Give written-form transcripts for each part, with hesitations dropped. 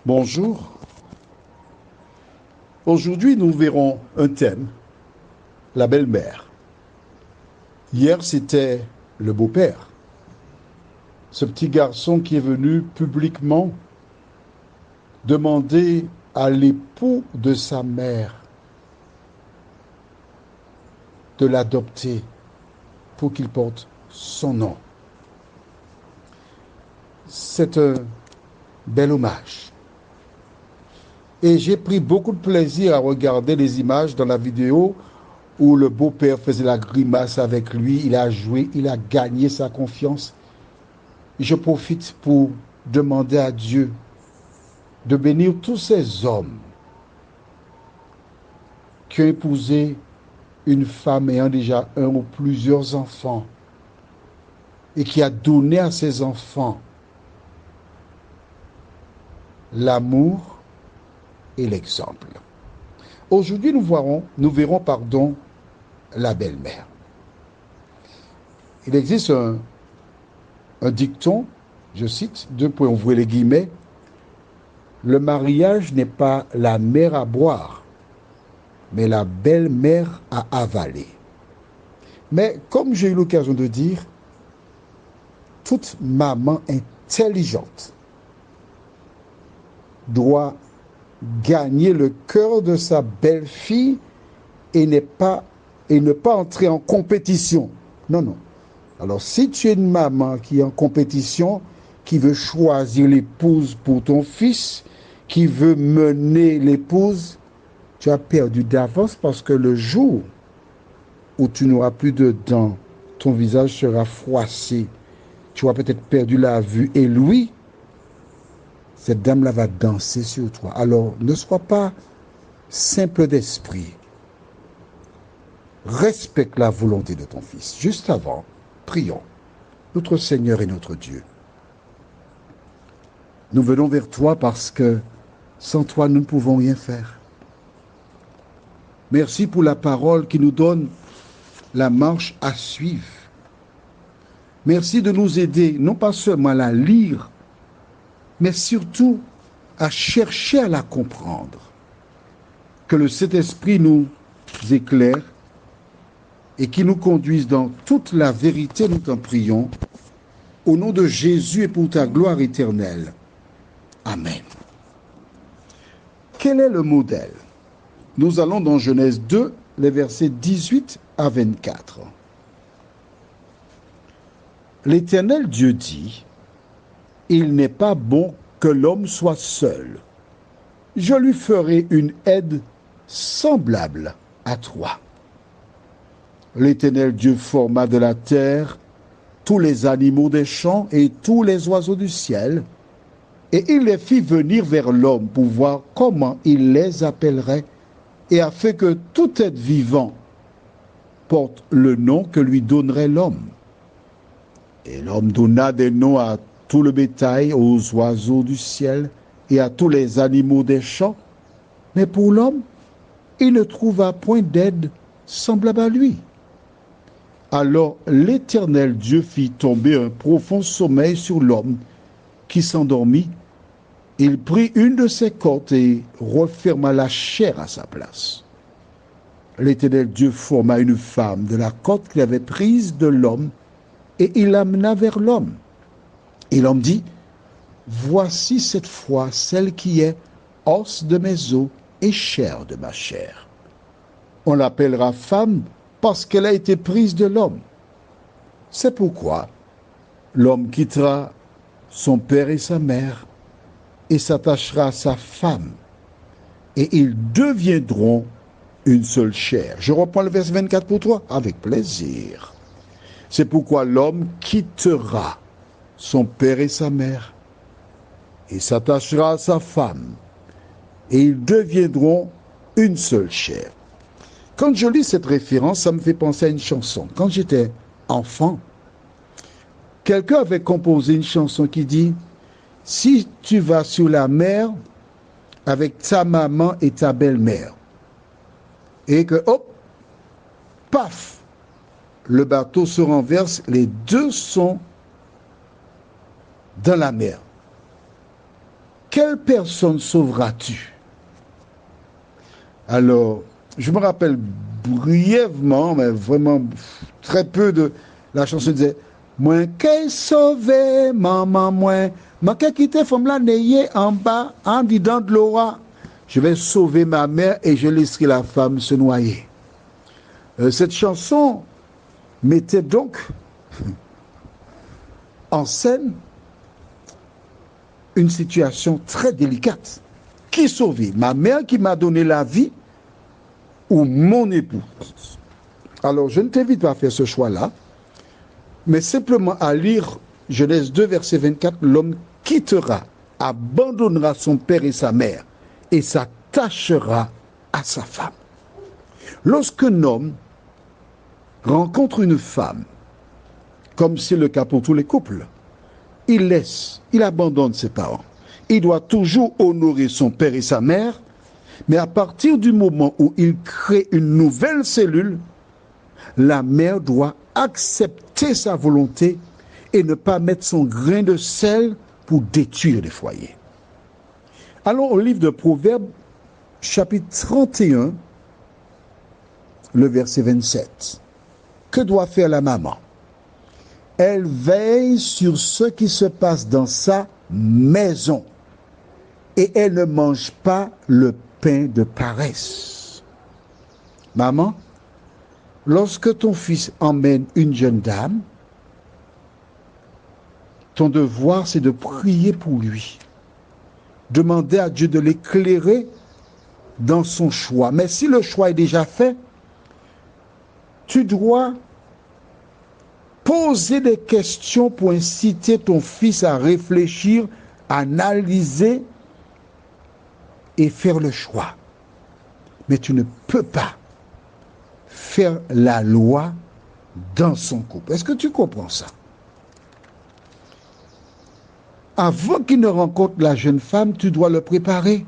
Bonjour. Aujourd'hui, nous verrons un thème, la belle-mère. Hier, c'était le beau-père. Ce petit garçon qui est venu publiquement demander à l'époux de sa mère de l'adopter pour qu'il porte son nom. C'est un bel hommage. Et j'ai pris beaucoup de plaisir à regarder les images dans la vidéo où le beau-père faisait la grimace avec lui, il a joué, il a gagné sa confiance. Je profite pour demander à Dieu de bénir tous ces hommes qui ont épousé une femme ayant déjà un ou plusieurs enfants et qui a donné à ses enfants l'amour et l'exemple. Aujourd'hui, nous verrons la belle-mère. Il existe un dicton, je cite, ouvrez les guillemets, le mariage n'est pas la mère à boire, mais la belle-mère à avaler. Mais comme j'ai eu l'occasion de dire, toute maman intelligente doit gagner le cœur de sa belle-fille et ne pas entrer en compétition. Non, non. Alors, si tu es une maman qui est en compétition, qui veut choisir l'épouse pour ton fils, qui veut mener l'épouse, tu as perdu d'avance parce que le jour où tu n'auras plus de dents, ton visage sera froissé, tu auras peut-être perdu la vue et lui, cette dame-là va danser sur toi. Alors, ne sois pas simple d'esprit. Respecte la volonté de ton fils. Juste avant, prions. Notre Seigneur et notre Dieu, nous venons vers toi parce que sans toi, nous ne pouvons rien faire. Merci pour la parole qui nous donne la marche à suivre. Merci de nous aider, non pas seulement à la lire, mais surtout à chercher à la comprendre. Que le Saint-Esprit nous éclaire et qui nous conduise dans toute la vérité, nous t'en prions, au nom de Jésus et pour ta gloire éternelle. Amen. Quel est le modèle? Nous allons dans Genèse 2, les versets 18 à 24. L'Éternel Dieu dit, « Il n'est pas bon que l'homme soit seul. Je lui ferai une aide semblable à toi. » L'Éternel Dieu forma de la terre tous les animaux des champs et tous les oiseaux du ciel, et il les fit venir vers l'homme pour voir comment il les appellerait, et afin que tout être vivant porte le nom que lui donnerait l'homme. Et l'homme donna des noms à tout le bétail, aux oiseaux du ciel et à tous les animaux des champs. Mais pour l'homme, il ne trouva point d'aide semblable à lui. Alors l'Éternel Dieu fit tomber un profond sommeil sur l'homme qui s'endormit. Il prit une de ses côtes et referma la chair à sa place. L'Éternel Dieu forma une femme de la côte qu'il avait prise de l'homme et il l'amena vers l'homme. Et l'homme dit, « Voici cette fois celle qui est os de mes os et chair de ma chair. On l'appellera femme parce qu'elle a été prise de l'homme. C'est pourquoi l'homme quittera son père et sa mère et s'attachera à sa femme, et ils deviendront une seule chair. » Je reprends le verset 24 pour toi, avec plaisir. C'est pourquoi l'homme quittera son père et sa mère, et s'attachera à sa femme, et ils deviendront une seule chair. Quand je lis cette référence, ça me fait penser à une chanson. Quand j'étais enfant, quelqu'un avait composé une chanson qui dit « Si tu vas sur la mer avec ta maman et ta belle-mère, et que, hop, paf, le bateau se renverse, les deux sont dans la mer. quelle personne sauveras-tu? Alors, je me rappelle brièvement, mais vraiment très peu de la chanson disait moi qu'est sauvé maman moi qu'est quitté femme là n'ayez en bas en dedans de l'eau, je vais sauver ma mère et je laisserai la femme se noyer. Cette chanson mettait donc en scène une situation très délicate. Qui sauver? Ma mère qui m'a donné la vie ou mon époux? Alors, je ne t'invite pas à faire ce choix-là, mais simplement à lire Genèse 2, verset 24, l'homme quittera, abandonnera son père et sa mère et s'attachera à sa femme. Lorsqu'un homme rencontre une femme, comme c'est le cas pour tous les couples, il abandonne ses parents. Il doit toujours honorer son père et sa mère, mais à partir du moment où il crée une nouvelle cellule, la mère doit accepter sa volonté et ne pas mettre son grain de sel pour détruire les foyers. Allons au livre de Proverbes, chapitre 31, le verset 27. Que doit faire la maman? Elle veille sur ce qui se passe dans sa maison et elle ne mange pas le pain de paresse. Maman, lorsque ton fils emmène une jeune dame, ton devoir c'est de prier pour lui, demander à Dieu de l'éclairer dans son choix. Mais si le choix est déjà fait, tu dois poser des questions pour inciter ton fils à réfléchir, analyser et faire le choix. Mais tu ne peux pas faire la loi dans son couple. Est-ce que tu comprends ça? Avant qu'il ne rencontre la jeune femme, tu dois le préparer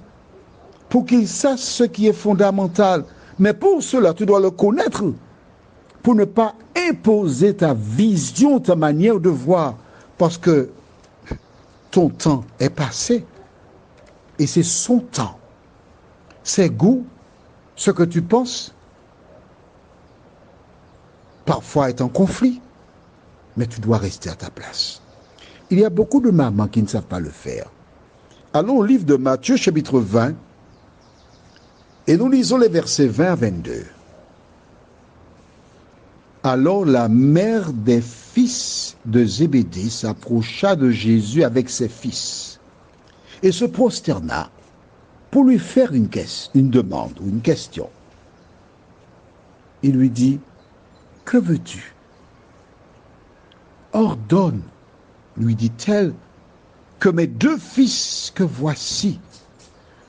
pour qu'il sache ce qui est fondamental. Mais pour cela, tu dois le connaître pour ne pas imposer ta vision, ta manière de voir, parce que ton temps est passé et c'est son temps. Ses goûts, ce que tu penses, parfois est en conflit, mais tu dois rester à ta place. Il y a beaucoup de mamans qui ne savent pas le faire. Allons au livre de Matthieu, chapitre 20, et nous lisons les versets 20 à 22. Alors la mère des fils de Zébédée s'approcha de Jésus avec ses fils et se prosterna pour lui faire une demande ou une question. Il lui dit, « Que veux-tu? Ordonne, lui dit-elle, que mes deux fils que voici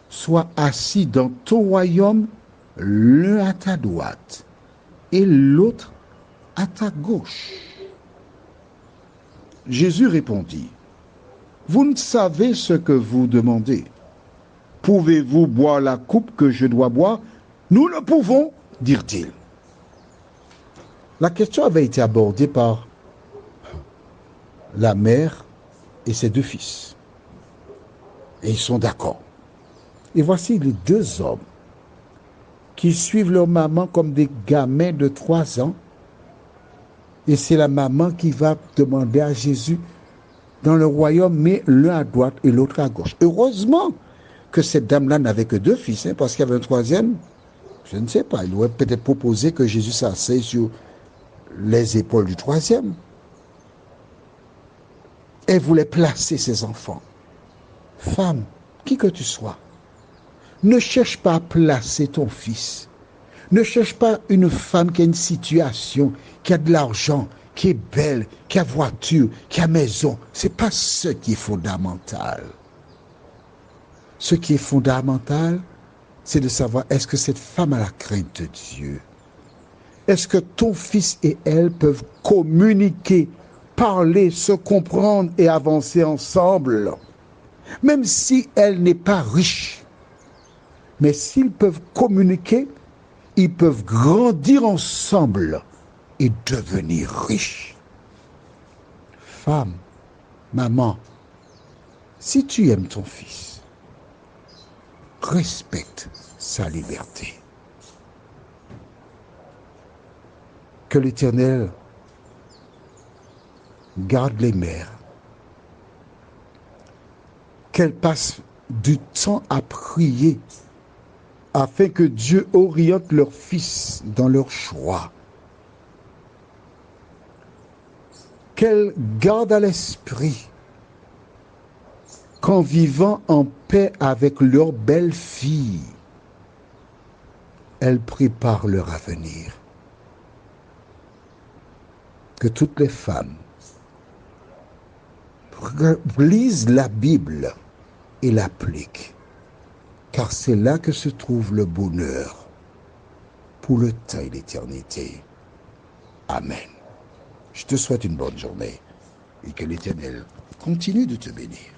soient assis dans ton royaume, l'un à ta droite et l'autre à ta gauche. » Jésus répondit, « Vous ne savez ce que vous demandez. Pouvez-vous boire la coupe que je dois boire? Nous le pouvons, dirent-ils. » La question avait été abordée par la mère et ses deux fils. Et ils sont d'accord. Et voici les deux hommes qui suivent leur maman comme des gamins de 3 ans. Et c'est la maman qui va demander à Jésus dans le royaume, mais l'un à droite et l'autre à gauche. Heureusement que cette dame-là n'avait que 2 fils, parce qu'il y avait un troisième, je ne sais pas, il aurait peut-être proposé que Jésus s'asseye sur les épaules du troisième. Elle voulait placer ses enfants. Femme, qui que tu sois, ne cherche pas à placer ton fils. Ne cherche pas une femme qui a une situation, qui a de l'argent, qui est belle, qui a voiture, qui a maison. Ce n'est pas ce qui est fondamental. Ce qui est fondamental, c'est de savoir est-ce que cette femme a la crainte de Dieu? Est-ce que ton fils et elle peuvent communiquer, parler, se comprendre et avancer ensemble? Même si elle n'est pas riche. Mais s'ils peuvent communiquer, ils peuvent grandir ensemble et devenir riches. Femme, maman, si tu aimes ton fils, respectent sa liberté. Que l'Éternel garde les mères, qu'elles passent du temps à prier afin que Dieu oriente leurs fils dans leur choix. Qu'elles gardent à l'esprit qu'en vivant en paix avec leur belle-fille, elles préparent leur avenir. Que toutes les femmes lisent la Bible et l'appliquent, car c'est là que se trouve le bonheur pour le temps et l'éternité. Amen. Je te souhaite une bonne journée et que l'Éternel continue de te bénir.